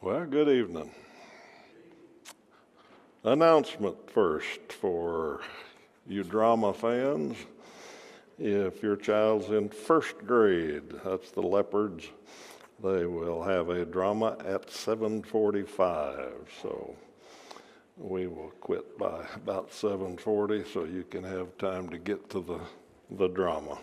Well, good evening. Announcement first for you drama fans. If your child's in first grade, that's the Leopards, they will have a drama at 7:45. So we will quit by about 7:40 so you can have time to get to the drama.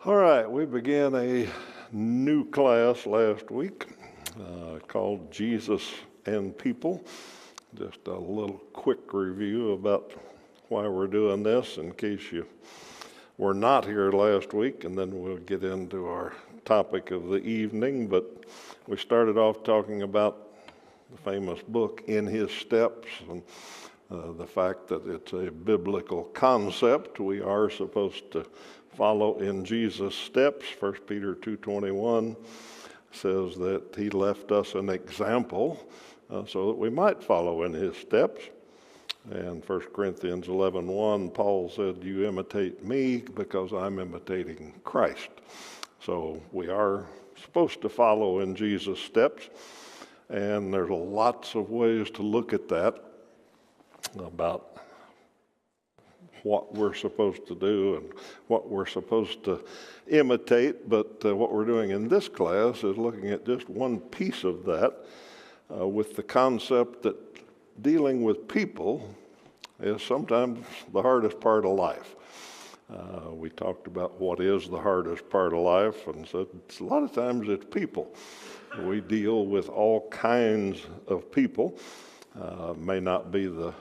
All right, we began a new class last week called Jesus and People. Just a little quick review about why we're doing this in case you were not here last week, and then we'll get into our topic of the evening. But we started off talking about the famous book, In His Steps, and the fact that it's a biblical concept. We are supposed to follow in Jesus' steps. 1 Peter 2:21 says that he left us an example so that we might follow in his steps. And 1 Corinthians 11:1, Paul said, you imitate me because I'm imitating Christ. So we are supposed to follow in Jesus' steps. And there's lots of ways to look at that, about what we're supposed to do and what we're supposed to imitate. But what we're doing in this class is looking at just one piece of that with the concept that dealing with people is sometimes the hardest part of life. We talked about what is the hardest part of life, and so a lot of times it's people. We deal with all kinds of people. May not be the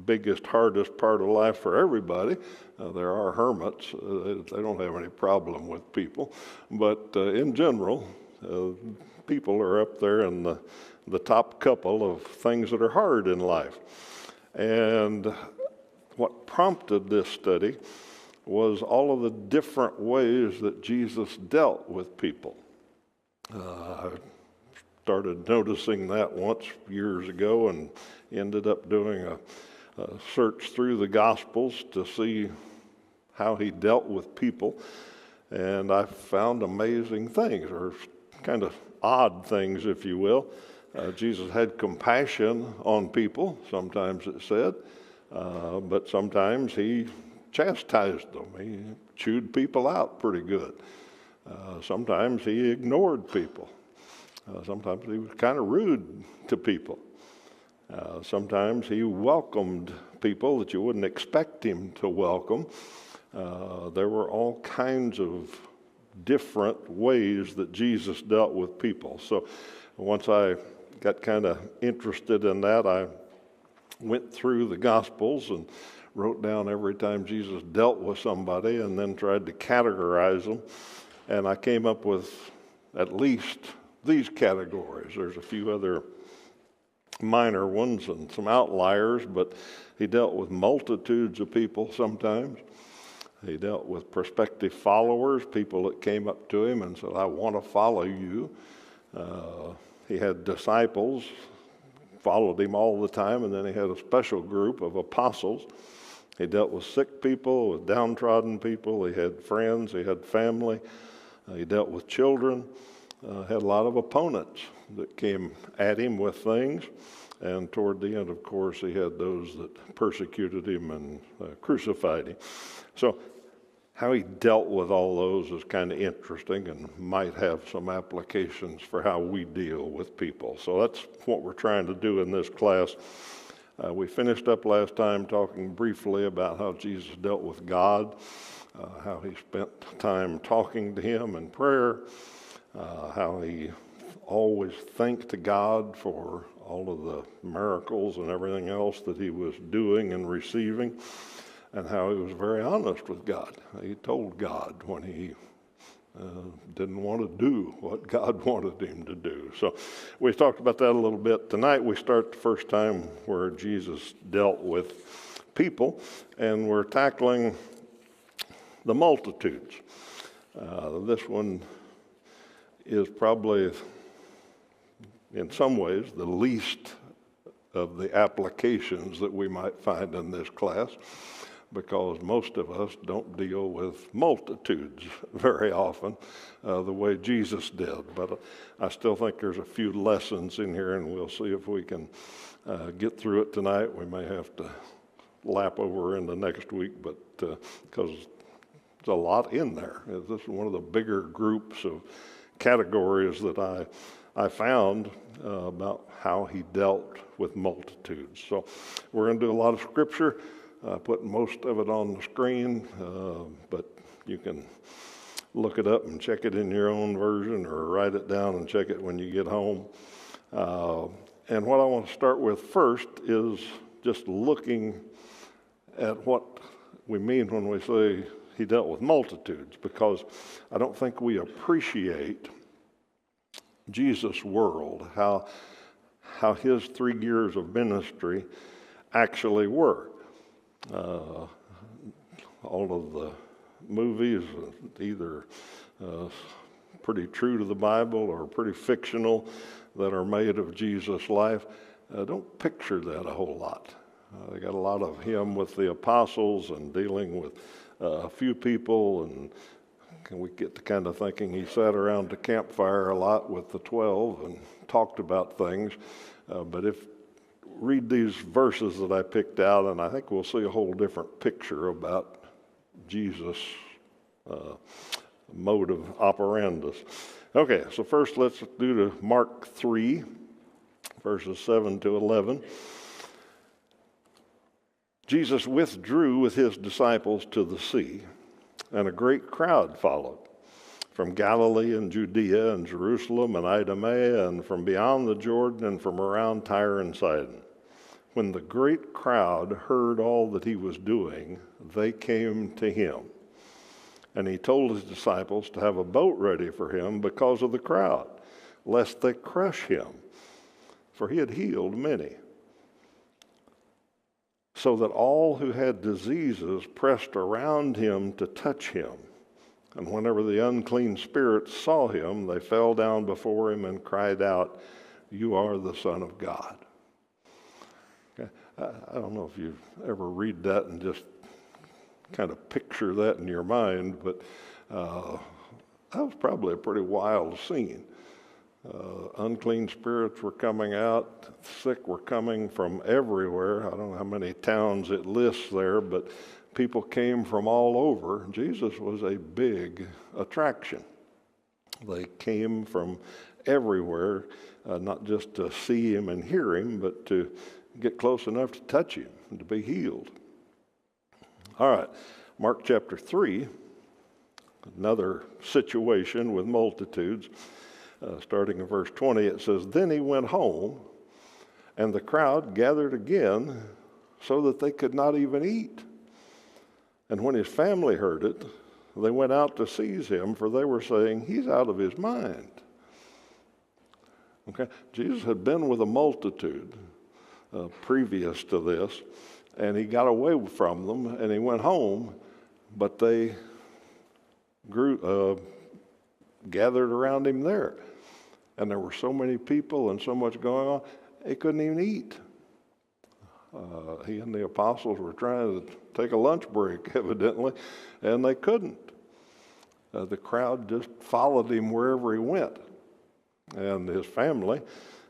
biggest, hardest part of life for everybody. There are hermits. They don't have any problem with people. But in general, people are up there in the top couple of things that are hard in life. And what prompted this study was all of the different ways that Jesus dealt with people. I started noticing that once years ago and ended up doing a search through the Gospels to see how he dealt with people, and I found amazing things, or kind of odd things, if you will. Jesus had compassion on people, sometimes it said, but sometimes he chastised them. He chewed people out pretty good. Sometimes he ignored people. Sometimes he was kind of rude to people. Sometimes he welcomed people that you wouldn't expect him to welcome. There were all kinds of different ways that Jesus dealt with people. So once I got kind of interested in that, I went through the Gospels and wrote down every time Jesus dealt with somebody and then tried to categorize them. And I came up with at least these categories. There's a few other minor ones and some outliers, but he dealt with multitudes of people sometimes. He dealt with prospective followers, people that came up to him and said, I want to follow you. He had disciples, followed him all the time, and then he had a special group of apostles. He dealt with sick people, with downtrodden people. He had friends, he had family. He dealt with children. Had a lot of opponents that came at him with things. And toward the end, of course, he had those that persecuted him and crucified him. So how he dealt with all those is kind of interesting and might have some applications for how we deal with people. So that's what we're trying to do in this class. We finished up last time talking briefly about how Jesus dealt with God, how he spent time talking to him in prayer, how he always thanked God for all of the miracles and everything else that he was doing and receiving, and how he was very honest with God. He told God when he didn't want to do what God wanted him to do. So we talked about that a little bit. Tonight we start the first time where Jesus dealt with people, and we're tackling the multitudes. This one is probably, in some ways, the least of the applications that we might find in this class. because most of us don't deal with multitudes very often the way Jesus did. But I still think there's a few lessons in here, and we'll see if we can get through it tonight. We may have to lap over into next week, but because there's a lot in there. This is one of the bigger groups of categories that I found about how he dealt with multitudes. So we're going to do a lot of scripture. Put most of it on the screen, but you can look it up and check it in your own version, or write it down and check it when you get home. And what I want to start with first is just looking at what we mean when we say he dealt with multitudes, because I don't think we appreciate Jesus' world, how his 3 years of ministry actually were. All of the movies, either pretty true to the Bible or pretty fictional, that are made of Jesus' life, don't picture that a whole lot. They got a lot of him with the apostles and dealing with a few people, and we get to kind of thinking he sat around the campfire a lot with the 12 and talked about things. But read these verses that I picked out, and I think we'll see a whole different picture about Jesus' mode of operandus. Okay, so first let's do to Mark 3, verses 7 to 11. Jesus withdrew with his disciples to the sea, and a great crowd followed from Galilee and Judea and Jerusalem and Idumea and from beyond the Jordan and from around Tyre and Sidon. When the great crowd heard all that he was doing, they came to him. And he told his disciples to have a boat ready for him because of the crowd, lest they crush him, for he had healed many. So that all who had diseases pressed around him to touch him. And whenever the unclean spirits saw him, they fell down before him and cried out, "You are the Son of God." Okay. I don't know if you ever read that and just kind of picture that in your mind, but that was probably a pretty wild scene. Unclean spirits were coming out, sick were coming from everywhere. I don't know how many towns it lists there, but people came from all over. Jesus was a big attraction. They came from everywhere, not just to see him and hear him, but to get close enough to touch him and to be healed. All right, Mark chapter 3, another situation with multitudes. Starting in verse 20, it says, "Then he went home, and the crowd gathered again so that they could not even eat. And when his family heard it, they went out to seize him, for they were saying, 'He's out of his mind.'" Okay, Jesus had been with a multitude previous to this, and he got away from them, and he went home, but they gathered around him there. And there were so many people and so much going on, they couldn't even eat. He and the apostles were trying to take a lunch break, evidently, and they couldn't. The crowd just followed him wherever he went. And his family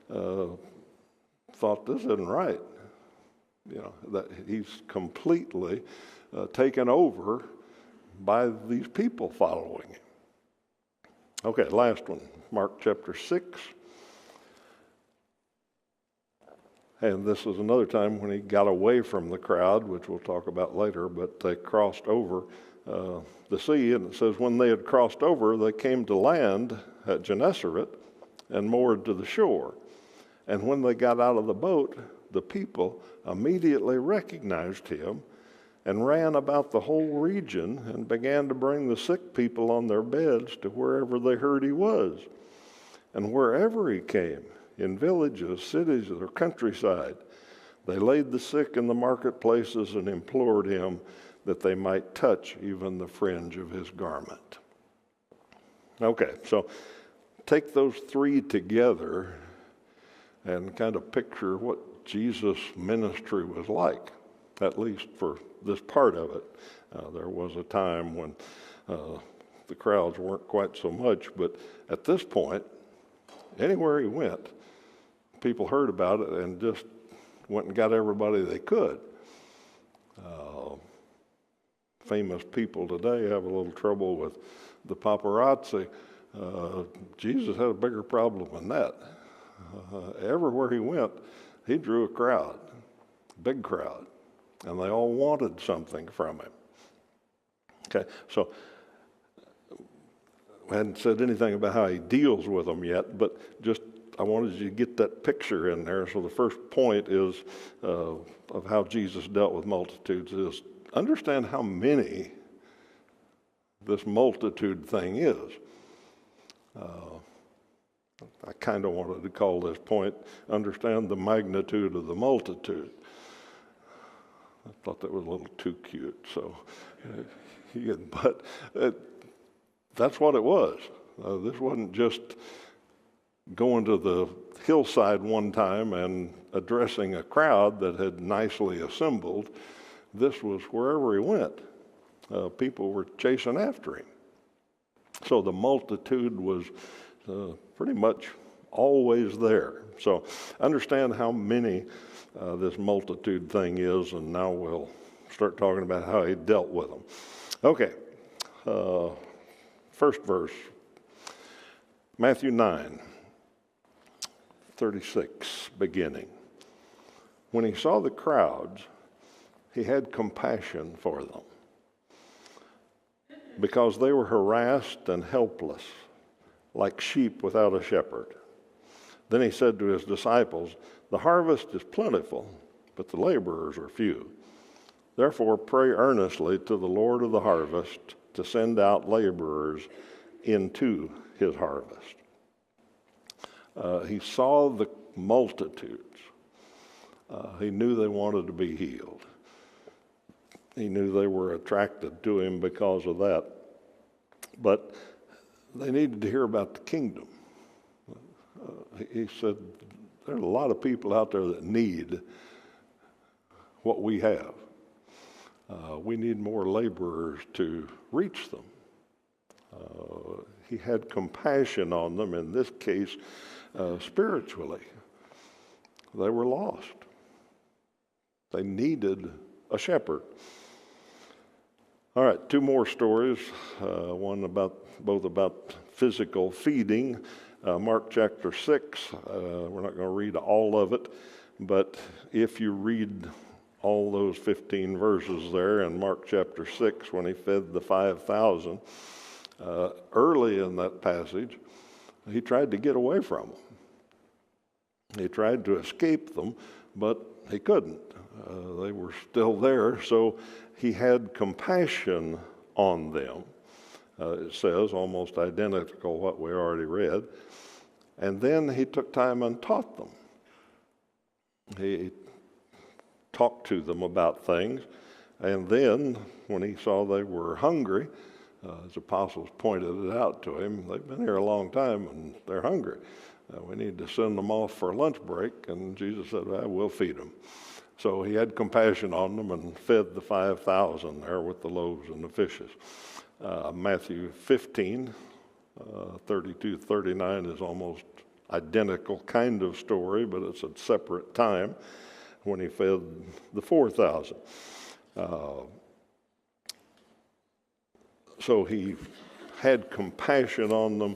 thought, this isn't right. You know, that he's completely taken over by these people following him. Okay, last one, Mark chapter 6. And this is another time when he got away from the crowd, which we'll talk about later, but they crossed over the sea. And it says, when they had crossed over, they came to land at Gennesaret and moored to the shore. And when they got out of the boat, the people immediately recognized him and ran about the whole region and began to bring the sick people on their beds to wherever they heard he was. And wherever he came, in villages, cities, or countryside, they laid the sick in the marketplaces and implored him that they might touch even the fringe of his garment. Okay, so take those three together and kind of picture what Jesus' ministry was like. at least for this part of it. There was a time when the crowds weren't quite so much, but at this point, anywhere he went, people heard about it and just went and got everybody they could. Famous people today have a little trouble with the paparazzi. Jesus had a bigger problem than that. Everywhere he went, he drew a crowd, big crowd, and they all wanted something from him. Okay, so I hadn't said anything about how he deals with them yet, but just I wanted you to get that picture in there. So the first point is of how Jesus dealt with multitudes is understand how many this multitude thing is. I kind of wanted to call this point, understand the magnitude of the multitude. I thought that was a little too cute, so but that's what it was. This wasn't just going to the hillside one time and addressing a crowd that had nicely assembled. This was wherever he went. People were chasing after him. So the multitude was pretty much always there. So understand how many this multitude thing is, and now we'll start talking about how he dealt with them. Okay, first verse, Matthew 9:36, beginning. When he saw the crowds, he had compassion for them, because they were harassed and helpless, like sheep without a shepherd. Then he said to his disciples, "The harvest is plentiful, but the laborers are few. Therefore pray earnestly to the Lord of the harvest to send out laborers into his harvest." He saw the multitudes. He knew they wanted to be healed. He knew they were attracted to him because of that. But they needed to hear about the kingdom. He said, there's a lot of people out there that need what we have. We need more laborers to reach them. He had compassion on them, in this case, spiritually. They were lost. They needed a shepherd. All right, two more stories. One both about physical feeding. Mark chapter 6. We're not going to read all of it, but if you read all those 15 verses there in Mark chapter 6, when he fed the 5,000, early in that passage, he tried to get away from them. He tried to escape them, but he couldn't. They were still there, so he had compassion on them. It says, almost identical what we already read. And then he took time and taught them. He talked to them about things. And then, when he saw they were hungry, his apostles pointed it out to him. They've been here a long time and they're hungry. We need to send them off for a lunch break. And Jesus said, well, we'll feed them. So he had compassion on them and fed the 5,000 there with the loaves and the fishes. Matthew 15, 32, 39 is almost identical kind of story, but it's a separate time when he fed the 4,000. So he had compassion on them,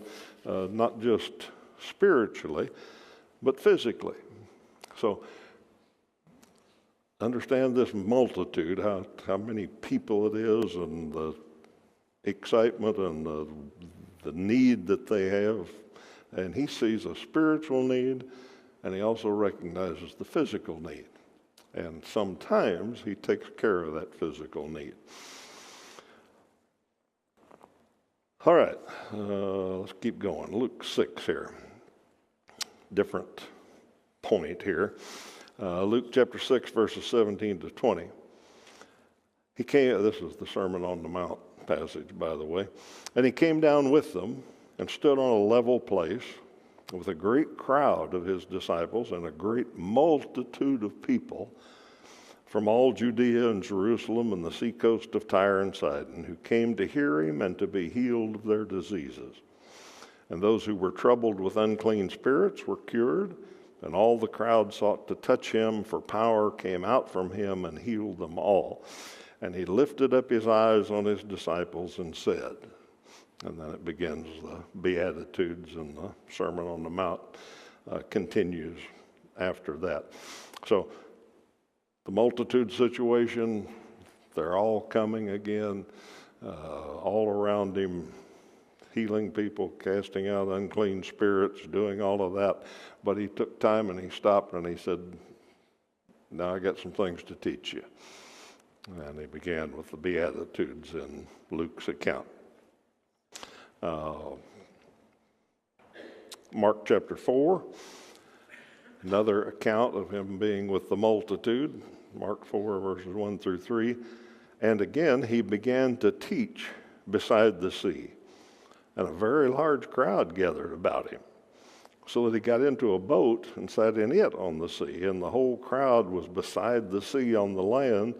not just spiritually, but physically. So understand this multitude, how many people it is, and the excitement and the need that they have. And he sees a spiritual need, and he also recognizes the physical need. And sometimes he takes care of that physical need. All right, let's keep going. Luke 6 here. Different point here. Luke chapter 6, verses 17 to 20. This is the Sermon on the Mount passage, by the way. And he came down with them and stood on a level place with a great crowd of his disciples and a great multitude of people from all Judea and Jerusalem and the seacoast of Tyre and Sidon, who came to hear him and to be healed of their diseases. And those who were troubled with unclean spirits were cured, and all the crowd sought to touch him, for power came out from him and healed them all. And he lifted up his eyes on his disciples and said, and then it begins the Beatitudes, and the Sermon on the Mount continues after that. So the multitude situation, they're all coming again, all around him, healing people, casting out unclean spirits, doing all of that. But he took time and he stopped and he said, now I got some things to teach you. And he began with the Beatitudes in Luke's account. Mark chapter 4, another account of him being with the multitude. Mark 4, verses 1 through 3. And again, he began to teach beside the sea, and a very large crowd gathered about him, so that he got into a boat and sat in it on the sea, and the whole crowd was beside the sea on the land,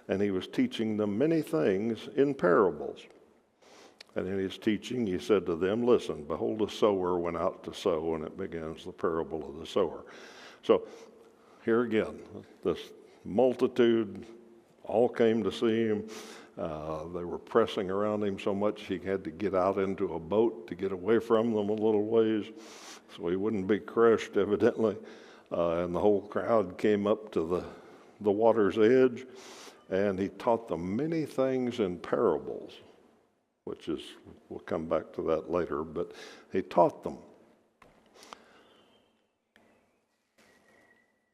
and he was teaching them many things in parables. And in his teaching, he said to them, listen, behold, a sower went out to sow, and it begins the parable of the sower. So here again, this multitude all came to see him. They were pressing around him so much he had to get out into a boat to get away from them a little ways so he wouldn't be crushed, evidently. And the whole crowd came up to the water's edge, and he taught them many things in parables, which is, we'll come back to that later, but he taught them.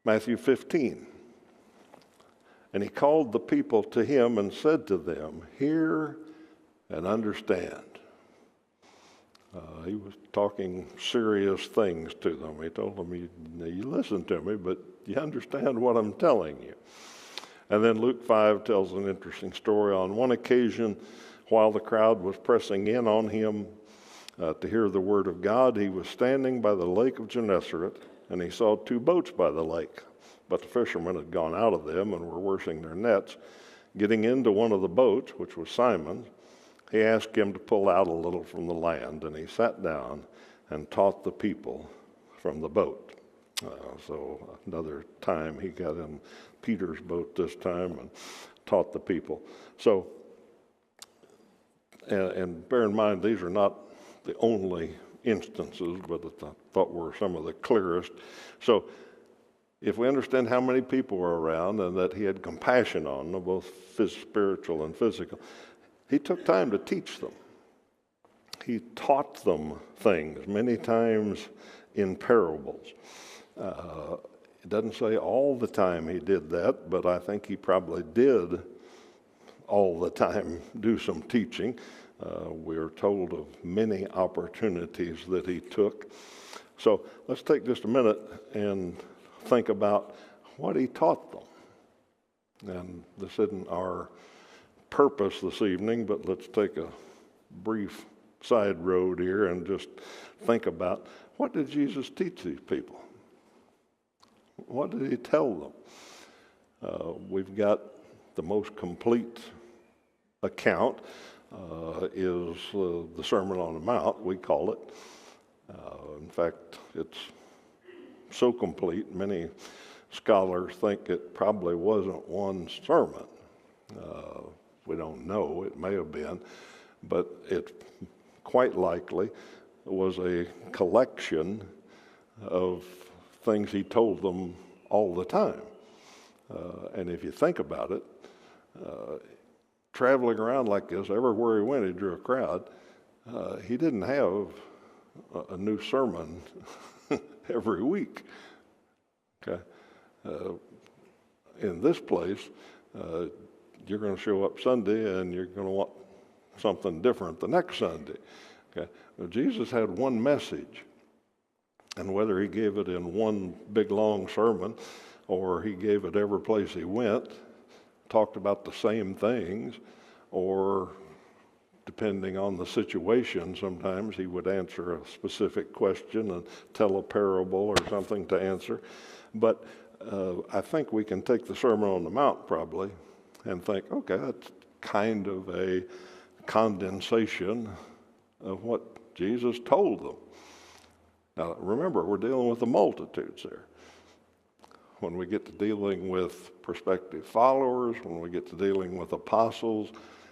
Matthew 15. And he called the people to him and said to them, hear and understand. He was talking serious things to them. He told them, you listen to me, but you understand what I'm telling you. And then Luke 5 tells an interesting story. On one occasion, while the crowd was pressing in on him to hear the word of God, he was standing by the lake of Gennesaret, and he saw two boats by the lake. But the fishermen had gone out of them and were washing their nets. Getting into one of the boats, which was Simon's, he asked him to pull out a little from the land, and he sat down and taught the people from the boat. So another time he got in Peter's boat this time and taught the people. So, and bear in mind, these are not the only instances, but I thought were some of the clearest. So if we understand how many people were around and that he had compassion on them, both spiritual and physical, he took time to teach them. He taught them things many times in parables. It doesn't say all the time he did that, but I think he probably did all the time do some teaching. We're told of many opportunities that he took. So let's take just a minute and think about what he taught them. And this isn't our purpose this evening, but let's take a brief side road here and just think about, what did Jesus teach these people? What did he tell them? We've got the most complete account is the Sermon on the Mount, we call it. In fact, it's so complete, many scholars think it probably wasn't one sermon. We don't know, it may have been, but it quite likely was a collection of things he told them all the time. And if you think about it, traveling around like this, everywhere he went, he drew a crowd. He didn't have a new sermon every week. Okay, in this place, you're going to show up Sunday and you're going to want something different the next Sunday. Okay, well, Jesus had one message, and whether he gave it in one big long sermon or he gave it every place he went, talked about the same things, or depending on the situation, sometimes he would answer a specific question and tell a parable or something to answer. But I think we can take the Sermon on the Mount probably and think, okay, that's kind of a condensation of what Jesus told them. Now, remember, we're dealing with the multitudes there. When we get to dealing with prospective followers, when we get to dealing with apostles,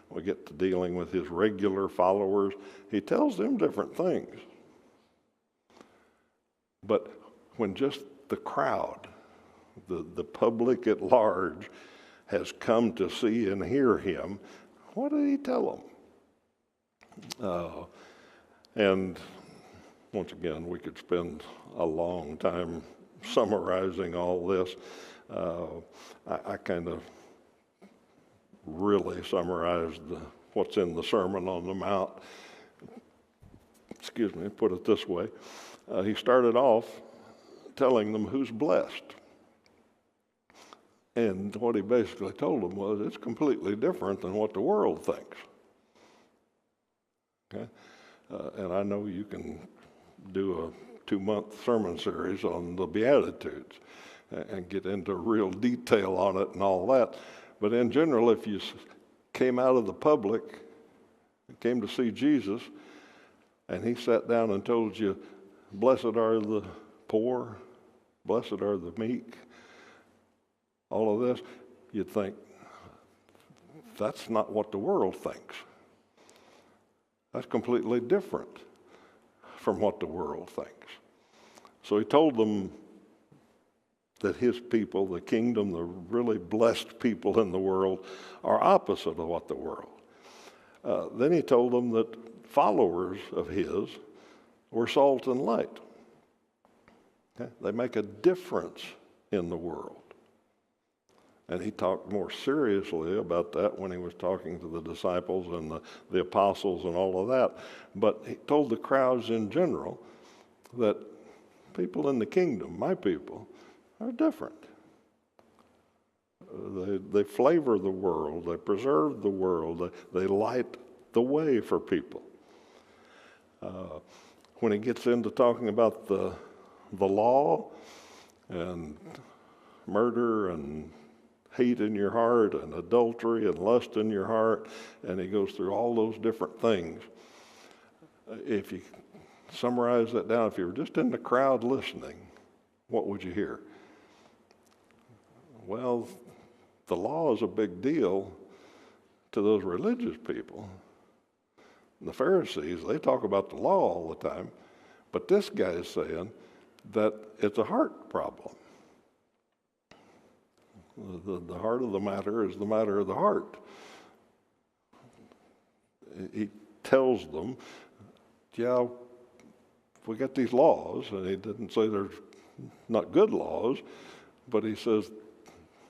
we get to dealing with his regular followers, he tells them different things. But when just the crowd, the public at large, has come to see and hear him, what did he tell them? And once again, we could spend a long time summarizing all this. I kind of really summarized what's in the Sermon on the Mount. Put it this way. He started off telling them who's blessed. And what he basically told them was it's completely different than what the world thinks. Okay? And I know you can do a 2-month sermon series on the Beatitudes and get into real detail on it and all that. But in general, if you came out of the public and came to see Jesus, and he sat down and told you, blessed are the poor, blessed are the meek, all of this, you'd think, that's not what the world thinks. That's completely different from what the world thinks. So he told them that his people, the kingdom, the really blessed people in the world, are opposite of what the world. Then he told them that followers of his were salt and light. Okay? They make a difference in the world. And he talked more seriously about that when he was talking to the disciples and the apostles and all of that. But he told the crowds in general that people in the kingdom, my people, are different. They flavor the world. They preserve the world. They light the way for people. When he gets into talking about the law and murder and hate in your heart and adultery and lust in your heart, and he goes through all those different things. If you summarize that down, if you were just in the crowd listening, what would you hear? Well, the law is a big deal to those religious people. The Pharisees, they talk about the law all the time, but this guy is saying that it's a heart problem. The heart of the matter is the matter of the heart. He tells them, yeah, we got these laws, and he didn't say there's not good laws, but he says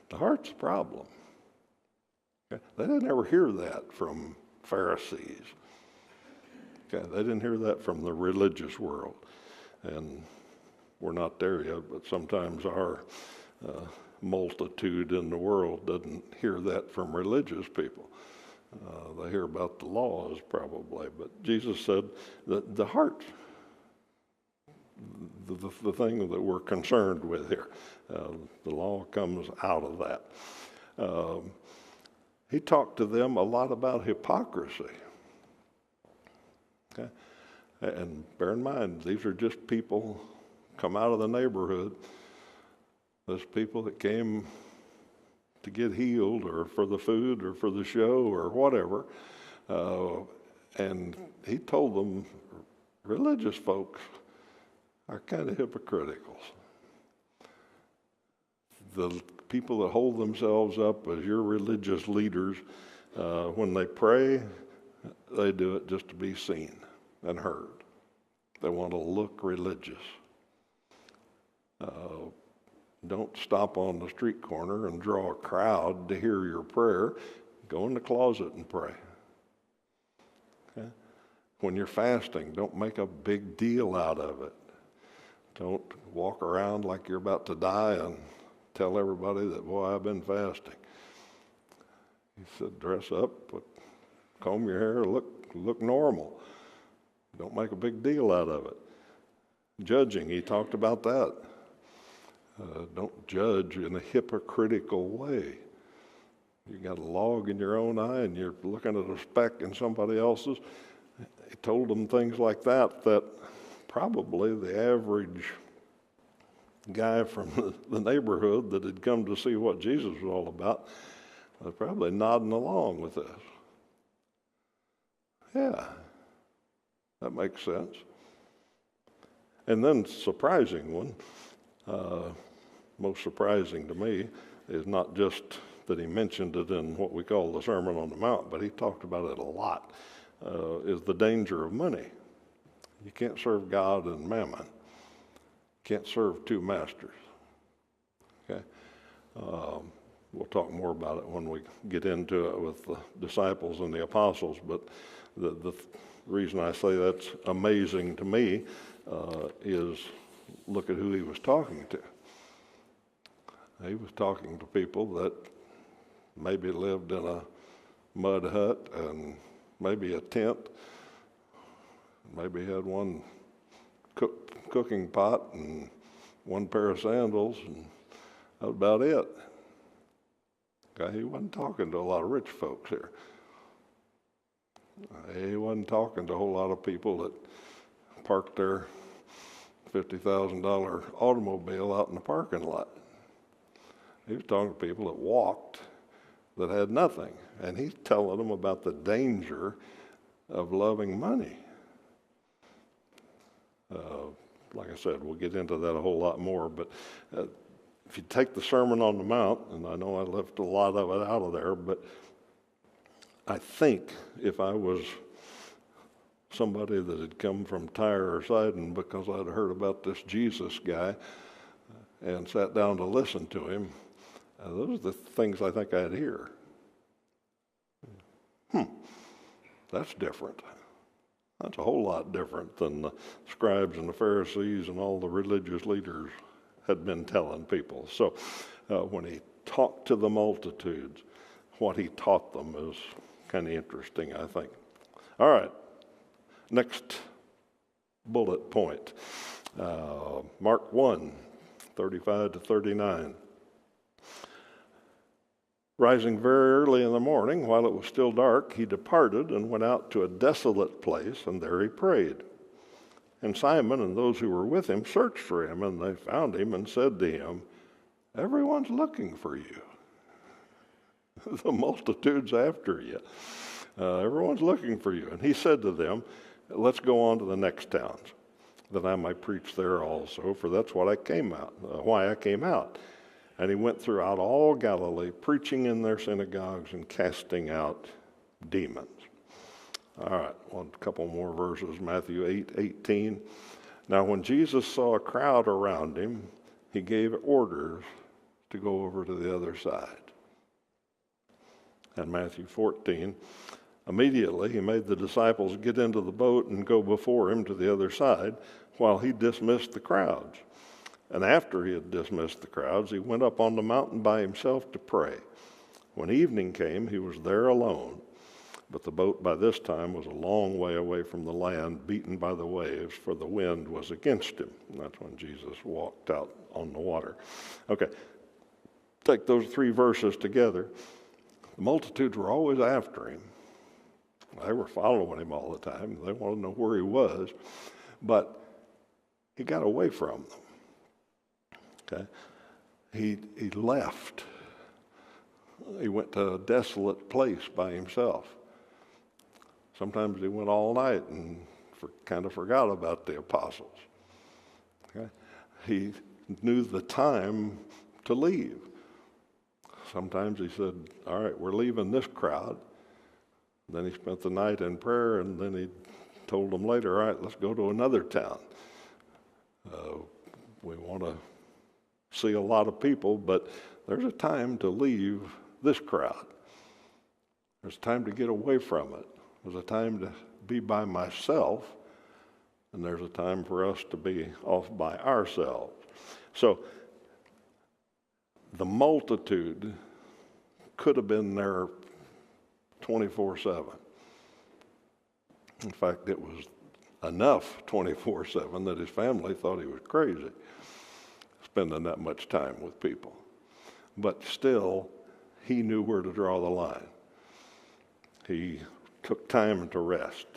the heart's the problem. Okay? They didn't ever hear that from Pharisees. Okay? They didn't hear that from the religious world. And we're not there yet, but sometimes our multitude in the world doesn't hear that from religious people. They hear about the laws probably, but Jesus said that the heart, the thing that we're concerned with here, the law comes out of that. He talked to them a lot about hypocrisy. Okay? And bear in mind, these are just people come out of the neighborhood. There's people that came to get healed or for the food or for the show or whatever. And he told them, religious folks are kind of hypocritical. The people that hold themselves up as your religious leaders, when they pray, they do it just to be seen and heard. They want to look religious. Don't stop on the street corner and draw a crowd to hear your prayer. Go in the closet and pray. Okay? When you're fasting, don't make a big deal out of it. Don't walk around like you're about to die and tell everybody that, boy, I've been fasting. He said, dress up, comb your hair, look normal. Don't make a big deal out of it. Judging, he talked about that. Don't judge in a hypocritical way. You got a log in your own eye and you're looking at a speck in somebody else's. He told them things like that probably the average guy from the neighborhood that had come to see what Jesus was all about was probably nodding along with this. Yeah, that makes sense. And then surprising one, most surprising to me, is not just that he mentioned it in what we call the Sermon on the Mount, but he talked about it a lot, is the danger of money. You can't serve God and mammon. Can't serve two masters. Okay? We'll talk more about it when we get into it with the disciples and the apostles, but the reason I say that's amazing to me is look at who he was talking to. He was talking to people that maybe lived in a mud hut and maybe a tent, maybe had one cooking pot and one pair of sandals, and that was about it. Okay, he wasn't talking to a lot of rich folks here. He wasn't talking to a whole lot of people that parked their $50,000 automobile out in the parking lot. He was talking to people that walked, that had nothing. And he's telling them about the danger of loving money. Like I said, we'll get into that a whole lot more. But if you take the Sermon on the Mount, and I know I left a lot of it out of there, but I think if I was somebody that had come from Tyre or Sidon because I'd heard about this Jesus guy and sat down to listen to him, those are the things I think I'd hear. That's different. That's a whole lot different than the scribes and the Pharisees and all the religious leaders had been telling people. So when he talked to the multitudes, what he taught them is kind of interesting, I think. All right, next bullet point. Mark 1, 35 to 39. Rising very early in the morning, while it was still dark, he departed and went out to a desolate place, and there he prayed. And Simon and those who were with him searched for him, and they found him and said to him, "Everyone's looking for you." The multitude's after you. Everyone's looking for you. And he said to them, "Let's go on to the next towns, that I might preach there also, for that's what why I came out. And he went throughout all Galilee, preaching in their synagogues and casting out demons." All right, a couple more verses. Matthew 8:18. Now when Jesus saw a crowd around him, he gave orders to go over to the other side. And Matthew 14. Immediately he made the disciples get into the boat and go before him to the other side, while he dismissed the crowds. And after he had dismissed the crowds, he went up on the mountain by himself to pray. When evening came, he was there alone. But the boat by this time was a long way away from the land, beaten by the waves, for the wind was against him. And that's when Jesus walked out on the water. Okay, take those three verses together. The multitudes were always after him. They were following him all the time. They wanted to know where he was. But he got away from them. Okay, he left. He went to a desolate place by himself. Sometimes he went all night and kind of forgot about the apostles. Okay, he knew the time to leave. Sometimes he said, "All right, we're leaving this crowd." Then he spent the night in prayer, and then he told them later, "All right, let's go to another town. We want to see a lot of people, but there's a time to leave this crowd. There's time to get away from it. There's a time to be by myself, and there's a time for us to be off by ourselves." So the multitude could have been there 24/7. In fact, it was enough 24/7 that his family thought he was crazy. spending that much time with people. But still, he knew where to draw the line. He took time to rest.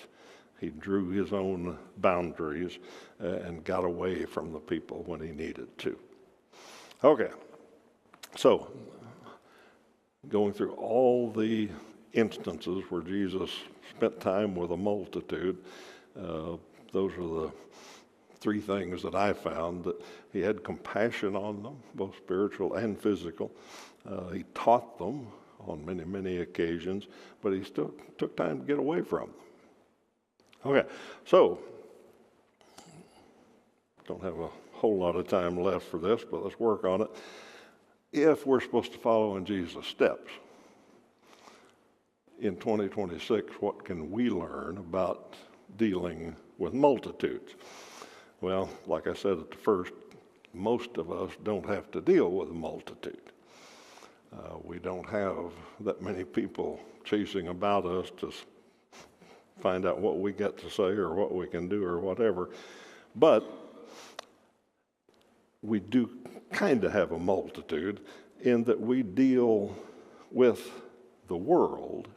He drew his own boundaries and got away from the people when he needed to. Okay, so going through all the instances where Jesus spent time with a multitude, those are the three things that I found: that he had compassion on them, both spiritual and physical. He taught them on many, many occasions, but he still took time to get away from them. Okay, so don't have a whole lot of time left for this, but let's work on it. If we're supposed to follow in Jesus' steps, in 2026, what can we learn about dealing with multitudes? Well, like I said at the first, most of us don't have to deal with a multitude. We don't have that many people chasing about us to find out what we get to say or what we can do or whatever. But we do kind of have a multitude in that we deal with the world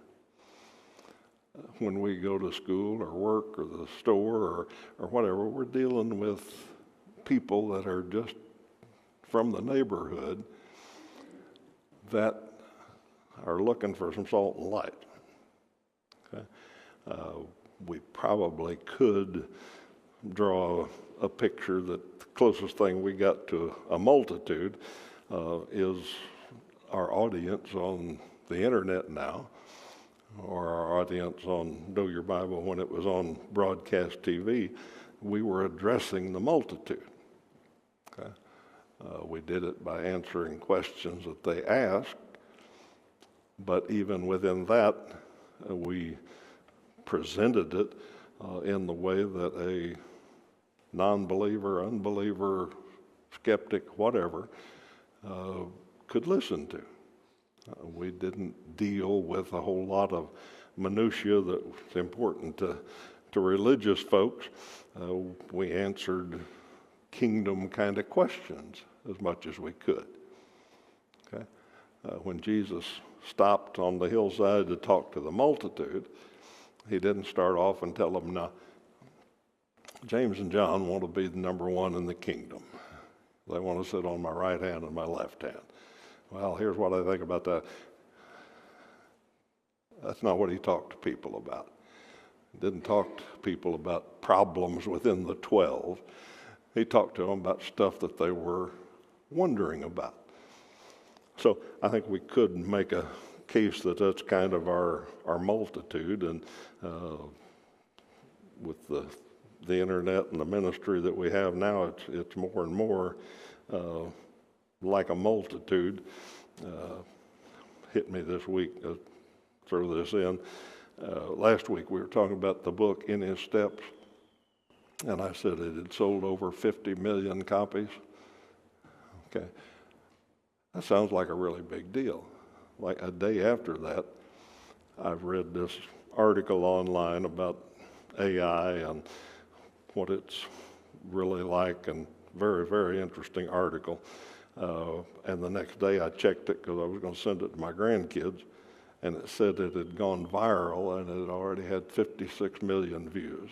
when we go to school or work or the store or whatever. We're dealing with people that are just from the neighborhood that are looking for some salt and light. Okay? We probably could draw a picture that the closest thing we got to a multitude is our audience on the internet now, or our audience on Know Your Bible when it was on broadcast TV. We were addressing the multitude. Okay? We did it by answering questions that they asked, but even within that, we presented it in the way that a non-believer, unbeliever, skeptic, whatever, could listen to. We didn't deal with a whole lot of minutiae that's important to religious folks. We answered kingdom kind of questions as much as we could. Okay? When Jesus stopped on the hillside to talk to the multitude, he didn't start off and tell them, now, James and John want to be the number one in the kingdom. They want to sit on my right hand and my left hand. Well, here's what I think about that. That's not what he talked to people about. He didn't talk to people about problems within the 12. He talked to them about stuff that they were wondering about. So I think we could make a case that that's kind of our multitude, and with the internet and the ministry that we have now, it's more and more like a multitude. Hit me this week, throw this in. Last week we were talking about the book In His Steps, and I said it had sold over 50 million copies. Okay, that sounds like a really big deal. Like a day after that, I've read this article online about AI and what it's really like, and very, very interesting article. And the next day I checked it because I was going to send it to my grandkids, and it said it had gone viral and it had already had 56 million views.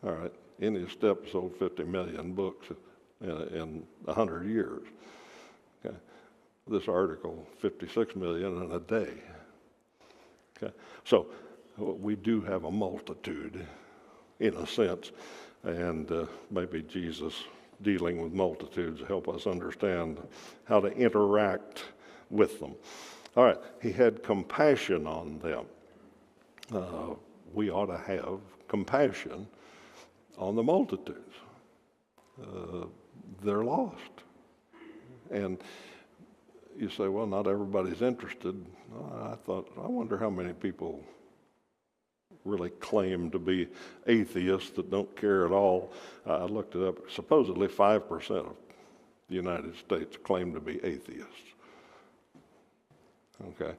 All right, In His Steps sold 50 million books in 100 years. Okay. This article, 56 million in a day. Okay. So we do have a multitude in a sense, and maybe Jesus dealing with multitudes help us understand how to interact with them. All right, he had compassion on them. We ought to have compassion on the multitudes. They're lost. And you say, well, not everybody's interested. I wonder how many people really claim to be atheists that don't care at all. I looked it up. Supposedly 5% of the United States claim to be atheists. Okay.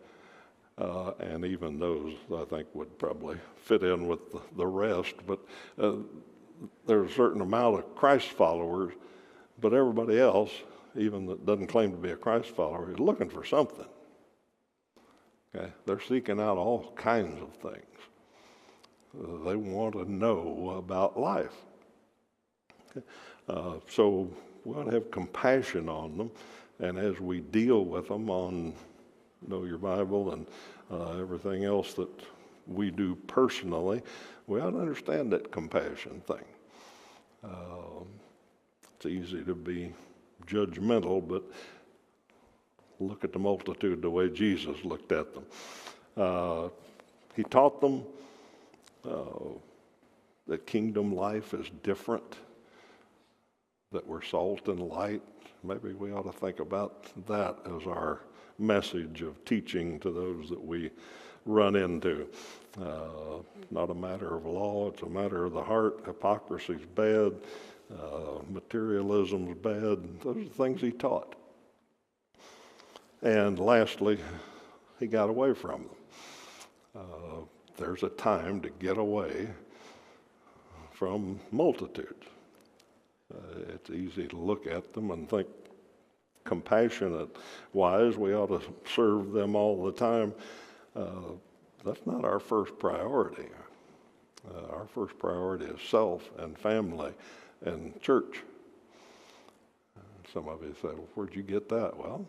And even those, I think, would probably fit in with the rest. But there's a certain amount of Christ followers, but everybody else, even that doesn't claim to be a Christ follower, is looking for something. Okay? They're seeking out all kinds of things. They want to know about life. Okay? So we ought to have compassion on them, and as we deal with them on Know Your Bible and everything else that we do personally, we ought to understand that compassion thing. It's easy to be judgmental, but look at the multitude the way Jesus looked at them. He taught them that kingdom life is different, that we're salt and light. Maybe we ought to think about that as our message of teaching to those that we run into. Not a matter of law, it's a matter of the heart. Hypocrisy's bad, materialism's bad. Those are the things he taught. And lastly, he got away from them. There's a time to get away from multitudes. It's easy to look at them and think compassionate-wise, we ought to serve them all the time. That's not our first priority. Our first priority is self and family and church. Some of you say, well, where'd you get that? Well,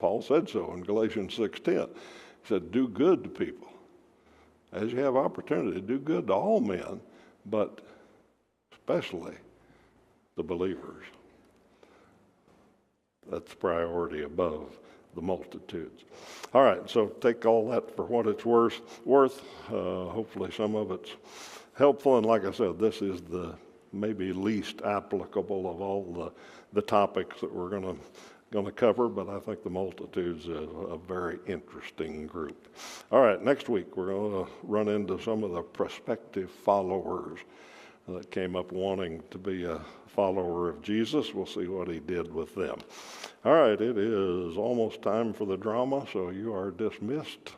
Paul said so in Galatians 6:10. He said, do good to people. As you have opportunity, do good to all men, but especially the believers. That's priority above the multitudes. All right, so take all that for what it's worth. Hopefully some of it's helpful. And like I said, this is the maybe least applicable of all the topics that we're going to cover, but I think the multitudes is a very interesting group. All right, next week we're going to run into some of the prospective followers that came up wanting to be a follower of Jesus. We'll see what he did with them. All right, it is almost time for the drama, so you are dismissed.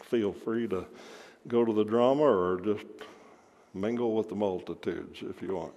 Feel free to go to the drama or just mingle with the multitudes if you want.